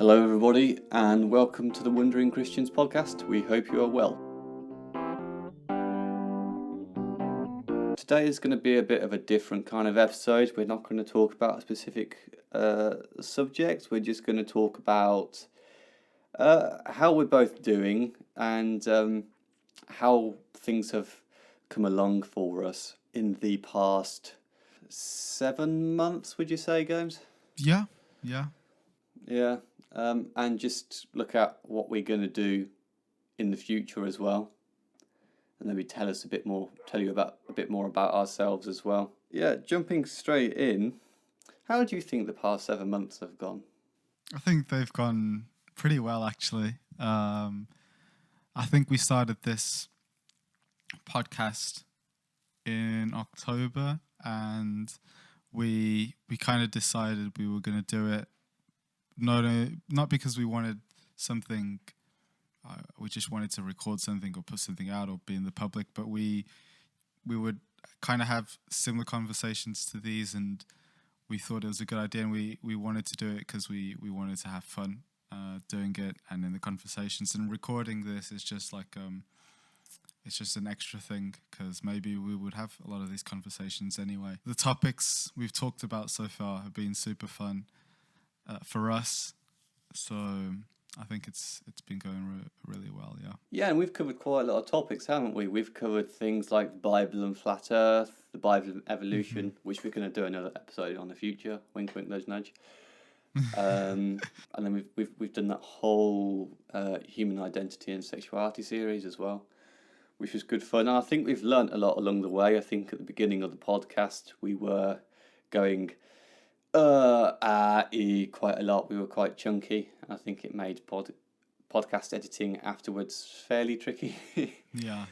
Hello, everybody, and welcome to the Wondering Christians podcast. We hope you are well. Today is going to be a bit of a different kind of episode. We're not going to talk about a specific subject. We're just going to talk about how we're both doing and how things have come along for us in the past 7 months, would you say, Games? Yeah. Yeah. And just look at what we're going to do in the future as well. And then we tell you about a bit more about ourselves as well. Yeah, jumping straight in, how do you think the past 7 months have gone? I think they've gone pretty well, actually. I think we started this podcast in October, and we kind of decided we were going to do it not because we wanted something, we just wanted to record something or put something out or be in the public, but we would kind of have similar conversations to these, and we thought it was a good idea, and we wanted to do it because we wanted to have fun doing it and in the conversations. And recording this is just like it's just an extra thing because maybe we would have a lot of these conversations anyway. The topics we've talked about so far have been super fun for us, so I think it's been going really well. Yeah, and we've covered quite a lot of topics, haven't we? We've covered things like the Bible and flat Earth, the Bible and evolution, which we're going to do another episode on the future. Wink, wink, nudge, nudge. And then we've done that whole human identity and sexuality series as well, which was good fun. And I think we've learnt a lot along the way. I think at the beginning of the podcast we were going quite a lot. We were quite chunky. I think it made podcast editing afterwards fairly tricky. Yeah.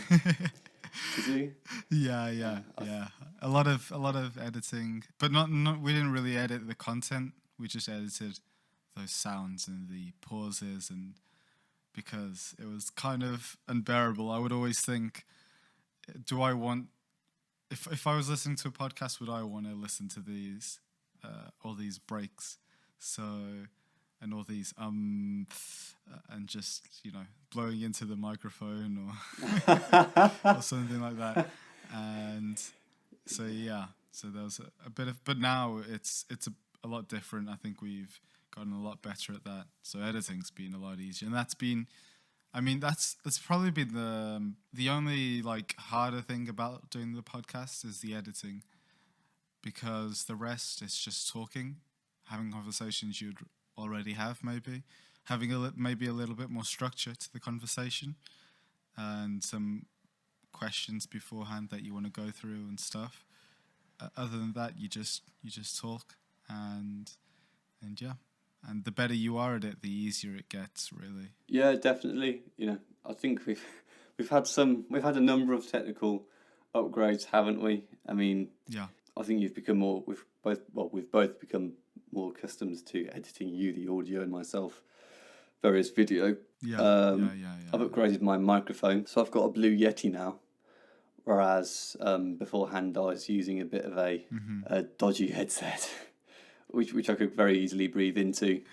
To do. Yeah. A lot of editing, but not we didn't really edit the content. We just edited those sounds and the pauses, and because it was kind of unbearable. I would always think, do I want, if I was listening to a podcast, would I want to listen to these all these breaks, and all these and just blowing into the microphone or something like that. And so there was a bit of, but now it's a lot different. I think we've gotten a lot better at that, so editing's been a lot easier, and that's probably been the only harder thing about doing the podcast is the editing, because the rest is just talking, having conversations you'd already have, maybe having maybe a little bit more structure to the conversation, and some questions beforehand that you want to go through and stuff. Other than that, you just talk, and and the better you are at it, the easier it gets, really. Yeah, definitely. I think we've had a number of technical upgrades, haven't we? I mean, yeah. I think we've both become more accustomed to editing you, the audio, and myself, various video. Yeah. I've upgraded my microphone, so I've got a Blue Yeti now, whereas beforehand I was using a bit of a dodgy headset, which I could very easily breathe into,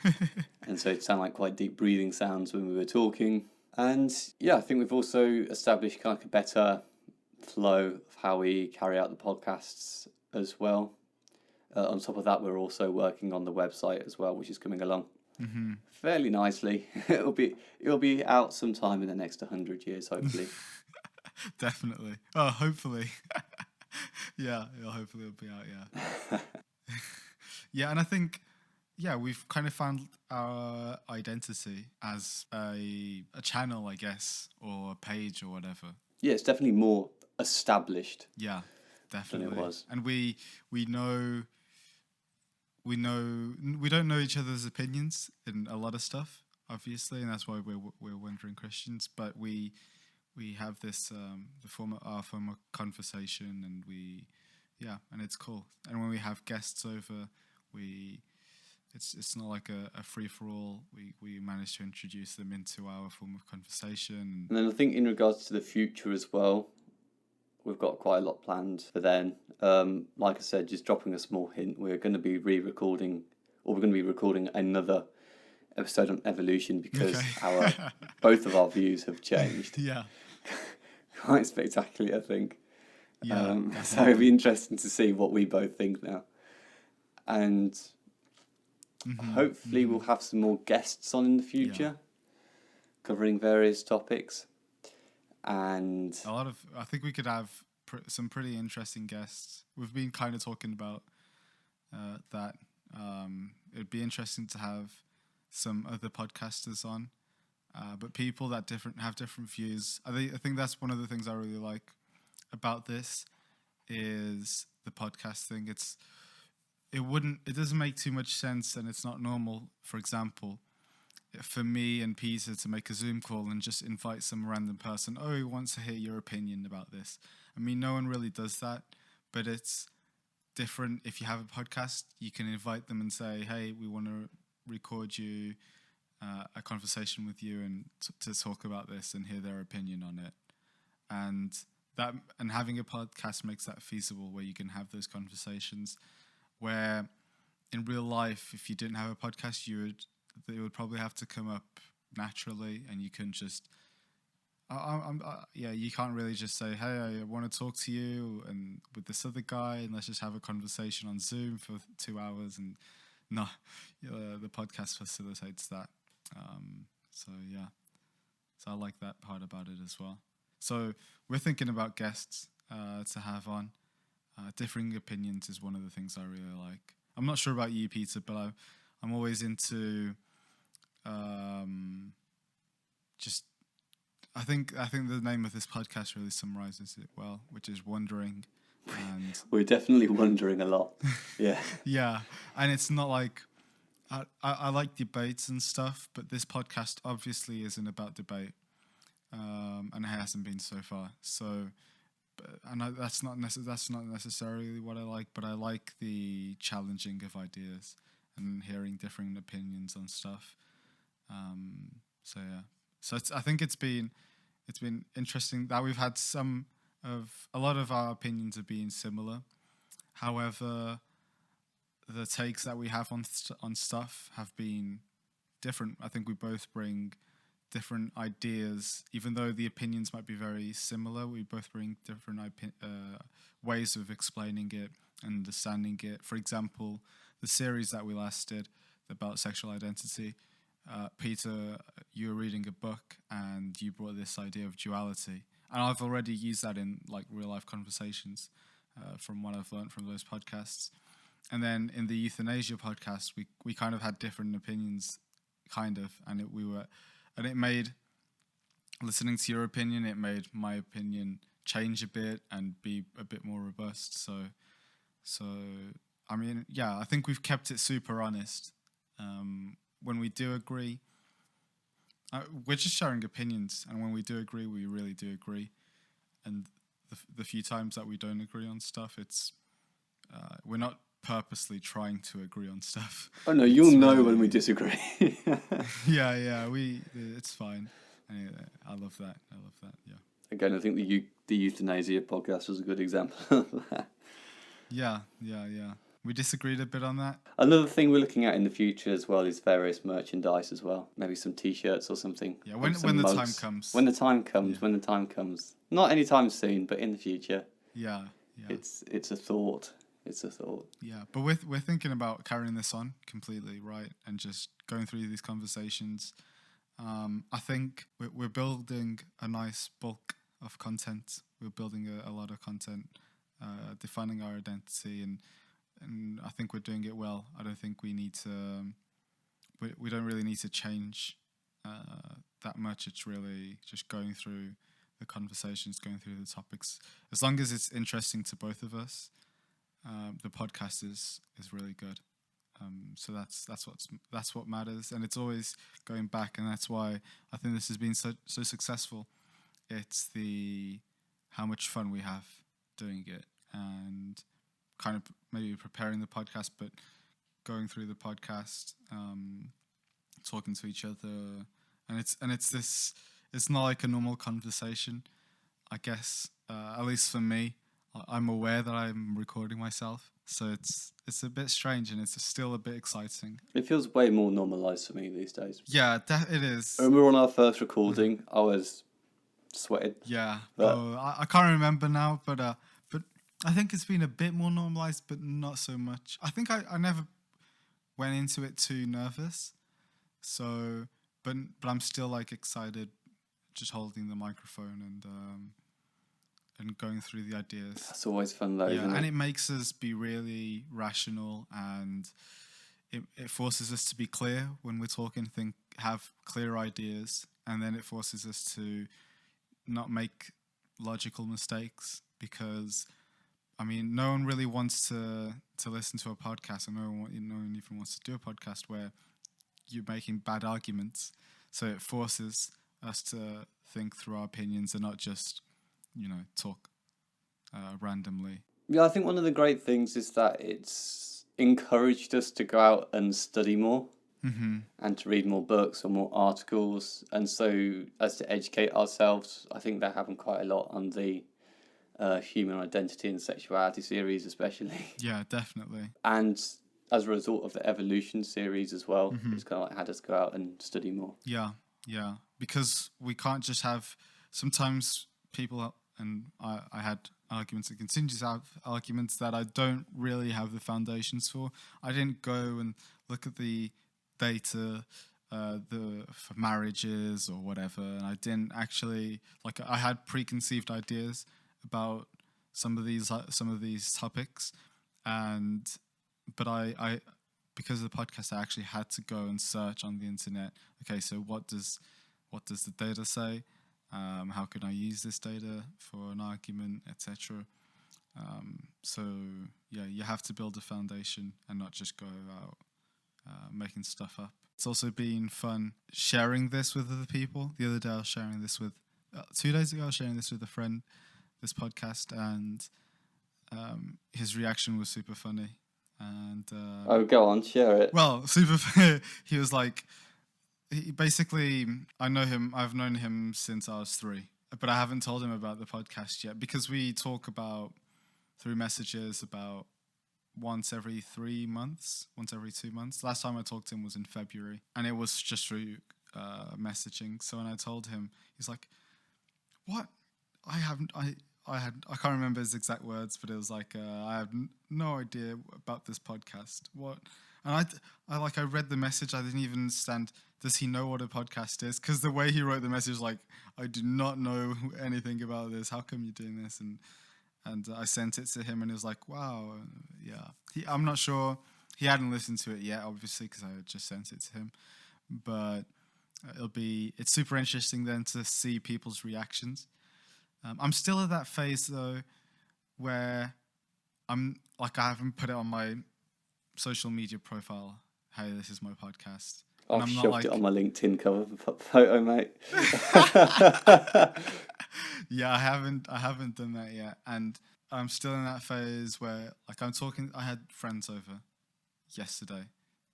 and so it sounded like quite deep breathing sounds when we were talking. And yeah, I think we've also established kind of a better flow of how we carry out the podcasts as well. On top of that, we're also working on the website as well, which is coming along fairly nicely. It'll be out sometime in the next 100 years, hopefully. Definitely. Oh, hopefully. Yeah, hopefully it'll be out. Yeah. Yeah, and I think we've kind of found our identity as a channel, I guess, or a page or whatever. Yeah, it's definitely more established. Yeah, definitely. Than it was. And we don't know each other's opinions in a lot of stuff, obviously, and that's why we're Wondering Christians. But we have this our form of conversation, and and it's cool. And when we have guests over, it's not like a free for all. We manage to introduce them into our form of conversation. And then I think in regards to the future as well, we've got quite a lot planned for then. Like I said, just dropping a small hint, we're going to be recording another episode on evolution because Okay. both of our views have changed Yeah. quite spectacularly, I think. Yeah. So it'd be interesting to see what we both think now. And hopefully we'll have some more guests on in the future, covering various topics. And I think we could have some pretty interesting guests. We've been kind of talking about that. It'd be interesting to have some other podcasters on, but people that have different views. I think that's one of the things I really like about this is the podcast thing. It doesn't make too much sense, and it's not normal. For example, for me and Peter to make a Zoom call and just invite some random person. Oh, he wants to hear your opinion about this. I mean, no one really does that, but it's different. If you have a podcast, you can invite them and say, hey, we want to record you a conversation with you and to talk about this and hear their opinion on it. And having a podcast makes that feasible, where you can have those conversations, where in real life, if you didn't have a podcast, they would probably have to come up naturally, and you can just you can't really just say, hey, I want to talk to you and with this other guy, and let's just have a conversation on Zoom for 2 hours. And no, the podcast facilitates that. So I like that part about it as well. So we're thinking about guests to have on. Differing opinions is one of the things I really like. I'm not sure about you, Peter, but I'm always into just. I think the name of this podcast really summarizes it well, which is wondering. And we're definitely wondering a lot. Yeah. Yeah, and it's not like I like debates and stuff, but this podcast obviously isn't about debate, and it hasn't been so far. So, that's not necessarily what I like, but I like the challenging of ideas and hearing different opinions on stuff. So I think it's been interesting that we've had a lot of our opinions have been similar. However, the takes that we have on stuff have been different. I think we both bring different ideas, even though the opinions might be very similar. We both bring different ways of explaining it and understanding it. For example, the series that we last did about sexual identity, Peter, you were reading a book and you brought this idea of duality, and I've already used that in like real life conversations from what I've learned from those podcasts. And then in the euthanasia podcast, we kind of had different opinions, and it made listening to your opinion, it made my opinion change a bit and be a bit more robust. So I mean, yeah, I think we've kept it super honest. When we do agree, we're just sharing opinions, and when we do agree, we really do agree. And the few times that we don't agree on stuff, it's we're not purposely trying to agree on stuff. Oh no, you'll know when we disagree. yeah, it's fine. I love that. Yeah. Again, I think the euthanasia podcast was a good example of that. Yeah. We disagreed a bit on that. Another thing we're looking at in the future as well is various merchandise as well. Maybe some T-shirts or something. Yeah, when the mugs. time comes. When the time comes. Yeah. When the time comes. Not anytime soon, but in the future. Yeah. It's a thought. It's a thought. Yeah, but we're thinking about carrying this on completely, right? And just going through these conversations. I think we're building a nice bulk of content. We're building a lot of content, defining our identity, and I think we're doing it well. I don't think we need to. We don't really need to change that much. It's really just going through the conversations, going through the topics. As long as it's interesting to both of us, the podcast is really good. So that's what matters, and it's always going back, and that's why I think this has been so successful. It's how much fun we have doing it, and kind of maybe preparing the podcast, but going through the podcast, talking to each other, and it's not like a normal conversation, I guess. At least for me, I'm aware that I'm recording myself, So it's a bit strange, and it's still a bit exciting. It feels way more normalised for me these days. Yeah, it is. I remember on our first recording, I was sweating. Yeah. But I can't remember now, but I think it's been a bit more normalized, but not so much. I think I never went into it too nervous. So, but I'm still like excited, just holding the microphone and going through the ideas. That's always fun though, isn't it? And it makes us be really rational, and it forces us to be clear when we're talking, have clear ideas, and then it forces us to not make logical mistakes, because I mean, no one really wants to listen to a podcast, and no one even wants to do a podcast where you're making bad arguments. So it forces us to think through our opinions and not just, talk randomly. Yeah, I think one of the great things is that it's encouraged us to go out and study more and to read more books or more articles. And so as to educate ourselves, I think that happened quite a lot on the Human Identity and Sexuality series especially. Yeah, definitely. And as a result of the Evolution series as well, it's kind of like had us go out and study more. Yeah, because we can't just have, sometimes people, and I had arguments and continue to have arguments that I don't really have the foundations for. I didn't go and look at the data for marriages or whatever, and I didn't actually, I had preconceived ideas about some of these topics, but I because of the podcast, I actually had to go and search on the internet. Okay, so what does the data say? How can I use this data for an argument, etc. So yeah, you have to build a foundation and not just go out making stuff up. It's also been fun sharing this with other people. The other day I was sharing this with 2 days ago I was sharing this with a friend, this podcast, and his reaction was super funny. And go on, share it. Well, he was like, basically, I've known him since I was 3, but I haven't told him about the podcast yet, because we talk through messages about once every 3 months, once every 2 months. Last time I talked to him was in February, and it was just through messaging. So when I told him, he's like, "What? I can't remember his exact words, but it was like, I have no idea about this podcast. What?" And I read the message. I didn't even understand. Does he know what a podcast is? Because the way he wrote the message, like, I do not know anything about this. How come you're doing this? And I sent it to him, and he was like, wow, yeah. I'm not sure. He hadn't listened to it yet, obviously, because I had just sent it to him. But it's super interesting then to see people's reactions. I'm still at that phase though, where I haven't put it on my social media profile. Hey, this is my podcast. I've shoved it on my LinkedIn cover photo, mate. Yeah, I haven't done that yet, and I'm still in that phase where I'm talking. I had friends over yesterday,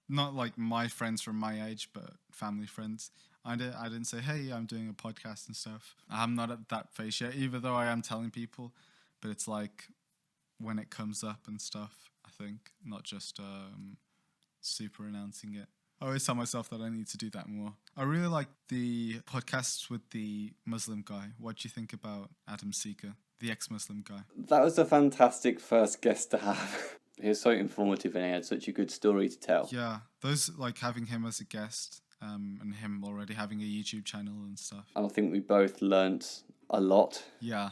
not like my friends from my age, but family friends. I didn't say, hey, I'm doing a podcast and stuff. I'm not at that phase yet, even though I am telling people. But it's like when it comes up and stuff, I think, not just super announcing it. I always tell myself that I need to do that more. I really like the podcasts with the Muslim guy. What do you think about Adam Seeker, the ex-Muslim guy? That was a fantastic first guest to have. He was so informative and he had such a good story to tell. Yeah, those, having him as a guest, and him already having a YouTube channel and stuff. And I think we both learnt a lot. Yeah.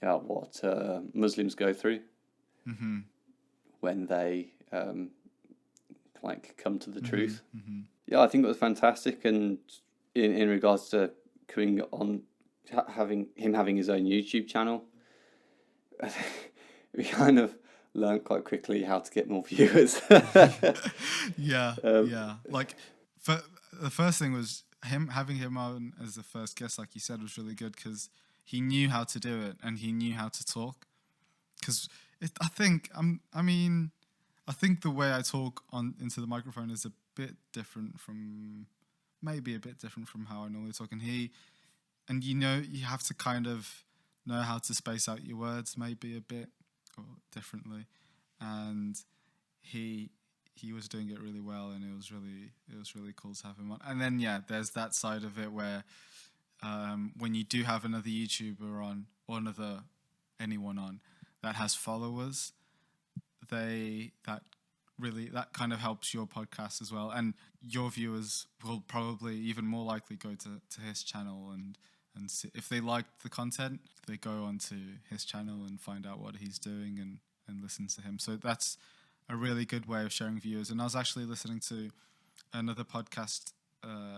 What Muslims go through when they come to the truth. Yeah, I think it was fantastic, and in regards to coming on, having his own YouTube channel, we kind of learned quite quickly how to get more viewers. Yeah. The first thing was having him on as the first guest, like you said, was really good, because he knew how to do it and he knew how to talk. Because I think the way I talk into the microphone is maybe a bit different from how I normally talk. And you have to kind of know how to space out your words maybe a bit or differently. and he was doing it really well, and it was really cool to have him on. And then there's that side of it where when you do have another YouTuber on, or anyone on that has followers, that kind of helps your podcast as well, and your viewers will probably even more likely go to his channel and see, if they like the content, they go onto his channel and find out what he's doing and listen to him. So that's a really good way of sharing viewers. And I was actually listening to another podcast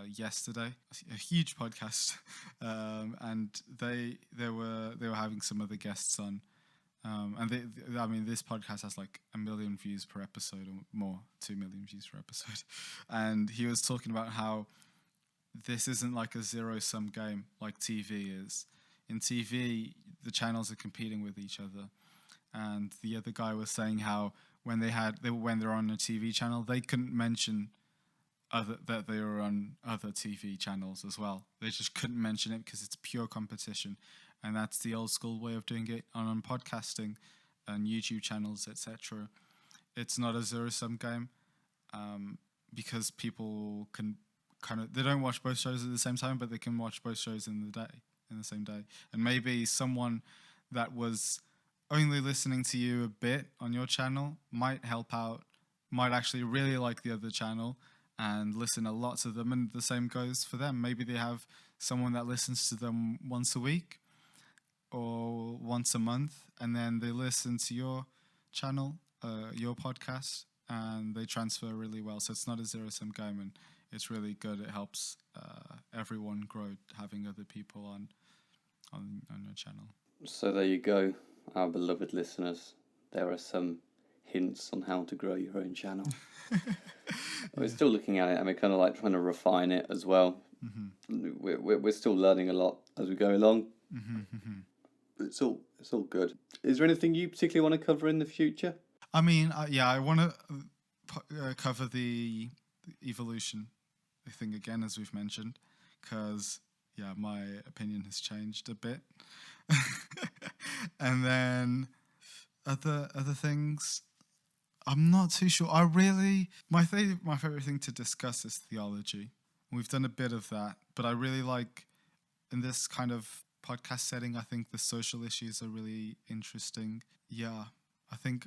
yesterday, a huge podcast, and they were having some other guests on, and this podcast has like 1 million views per episode or more, 2 million views per episode, and he was talking about how this isn't like a zero-sum game like TV is. In TV, the channels are competing with each other, and the other guy was saying how when they're on a TV channel, they couldn't mention that they were on other TV channels as well. They just couldn't mention it because it's pure competition, and that's the old school way of doing it on podcasting and YouTube channels, etc. It's not a zero-sum game, because people can they don't watch both shows at the same time, but they can watch both shows in the same day. And maybe someone that was only listening to you a bit on your channel might actually really like the other channel and listen a lot to them, and the same goes for them. Maybe they have someone that listens to them once a week or once a month, and then they listen to your channel, your podcast, and they transfer really well. So it's not a zero-sum game, and it's really good. It helps everyone grow, having other people on your channel. So there you go, our beloved listeners. There are some hints on how to grow your own channel. We're still looking at it, and we're kind of like trying to refine it as well. Mm-hmm. We're still learning a lot as we go along. Mm-hmm. It's all good. Is there anything you particularly want to cover in the future? I mean, I want to cover the evolution thing again, as we've mentioned, because my opinion has changed a bit. And then other things, I'm not too sure. My favorite thing to discuss is theology. We've done a bit of that, but I really like, in this kind of podcast setting, I think the social issues are really interesting. Yeah, I think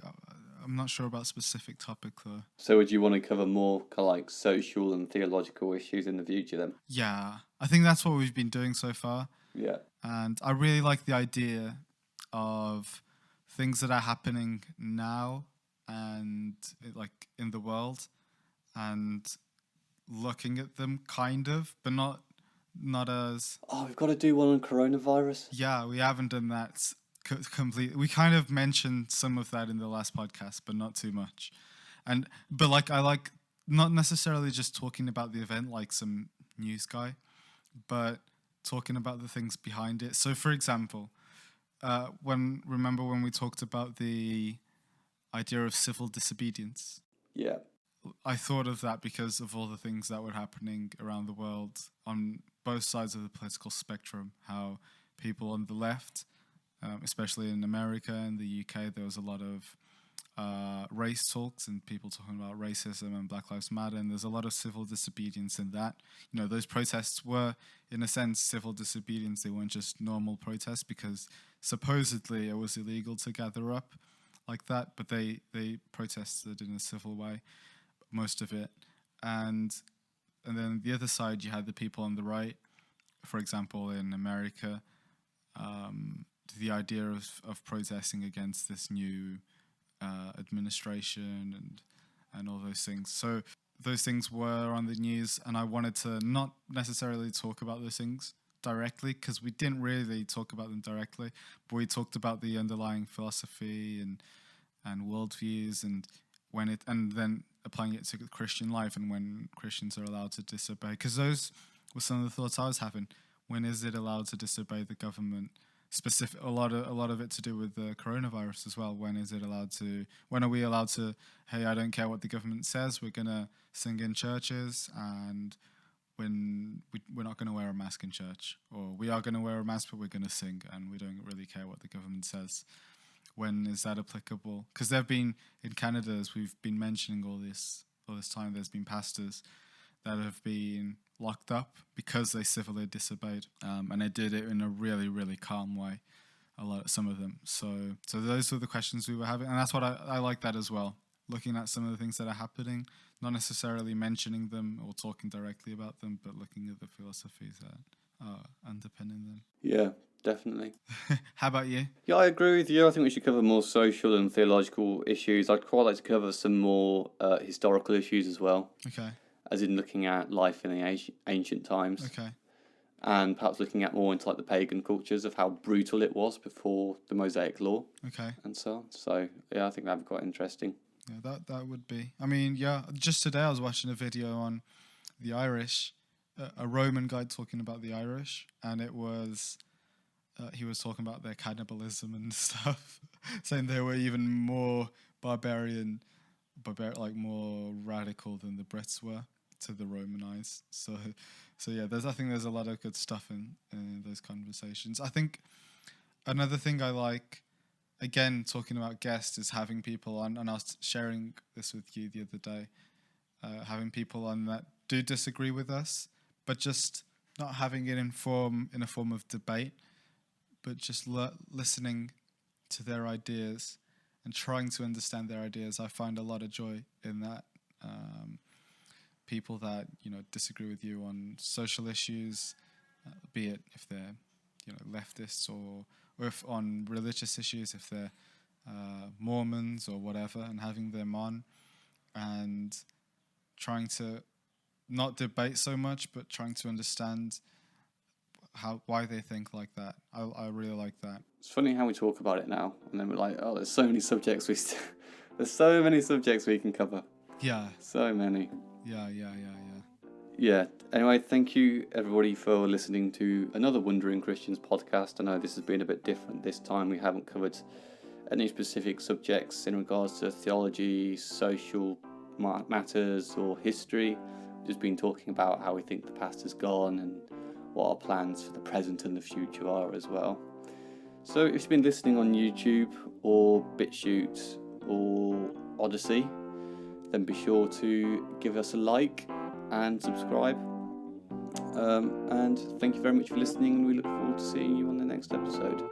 I'm not sure about specific topic though. So would you want to cover more kind of like social and theological issues in the future then? Yeah, I think that's what we've been doing so far. Yeah. And I really like the idea of things that are happening now and like in the world, and looking at them kind of, but not as... Oh, we've got to do one on coronavirus. Yeah, we haven't done that completely. We kind of mentioned some of that in the last podcast, but not too much. But like, I like not necessarily just talking about the event like some news guy, but talking about the things behind it. So for example, remember when we talked about the idea of civil disobedience? Yeah. I thought of that because of all the things that were happening around the world on both sides of the political spectrum. How people on the left, especially in America and the UK, there was a lot of race talks and people talking about racism and Black Lives Matter, and there's a lot of civil disobedience in that. You know, those protests were, in a sense, civil disobedience. They weren't just normal protests, because supposedly it was illegal to gather up like that, but they protested in a civil way, most of it. And then the other side, you had the people on the right, for example, in America, the idea of protesting against this new administration and all those things. So those things were on the news, and I wanted to not necessarily talk about those things directly, because we didn't really talk about them directly, but we talked about the underlying philosophy and worldviews, and then applying it to Christian life, and when Christians are allowed to disobey, because those were some of the thoughts I was having. When is it allowed to disobey the government? A lot of it to do with the coronavirus as well. When are we allowed to, hey, I don't care what the government says, we're gonna sing in churches, and when we're not gonna wear a mask in church, or we are gonna wear a mask but we're gonna sing, and we don't really care what the government says. when is that applicable? Because there have been in Canada, as we've been mentioning all this time, there's been pastors that have been locked up because they civilly disobeyed, and they did it in a really, really calm way. Some of them. So those were the questions we were having, and that's what I like that as well. Looking at some of the things that are happening, not necessarily mentioning them or talking directly about them, but looking at the philosophies that are underpinning them. Yeah, definitely. How about you? Yeah, I agree with you. I think we should cover more social and theological issues. I'd quite like to cover some more historical issues as well. Okay. As in looking at life in the ancient times. Okay. And perhaps looking at more into like the pagan cultures of how brutal it was before the Mosaic Law. Okay. And so on. So, yeah, I think that'd be quite interesting. Yeah, that would be. I mean, yeah, just today I was watching a video on the Irish, a Roman guy talking about the Irish, and it was, he was talking about their cannibalism and stuff, saying they were even more barbaric, like more radical than the Brits were to the Roman eyes. So yeah, I think there's a lot of good stuff in those conversations. I think another thing I like, again, talking about guests, is having people on, and I was sharing this with you the other day, having people on that do disagree with us, but just not having it in a form of debate, but just listening to their ideas and trying to understand their ideas. I find a lot of joy in that. People that disagree with you on social issues, be it if they're leftists or if on religious issues, if they're Mormons or whatever, and having them on and trying to not debate so much, but trying to understand why they think like that. I really like that. It's funny how we talk about it now, and then we're like, oh, there's so many subjects there's so many subjects we can cover. Yeah. So many. Yeah. Anyway, thank you everybody for listening to another Wondering Christians podcast. I know this has been a bit different this time. We haven't covered any specific subjects in regards to theology, social matters, or history. We've just been talking about how we think the past has gone and what our plans for the present and the future are as well. So if you've been listening on YouTube or BitChute or Odyssey, then be sure to give us a like and subscribe. And thank you very much for listening, and we look forward to seeing you on the next episode.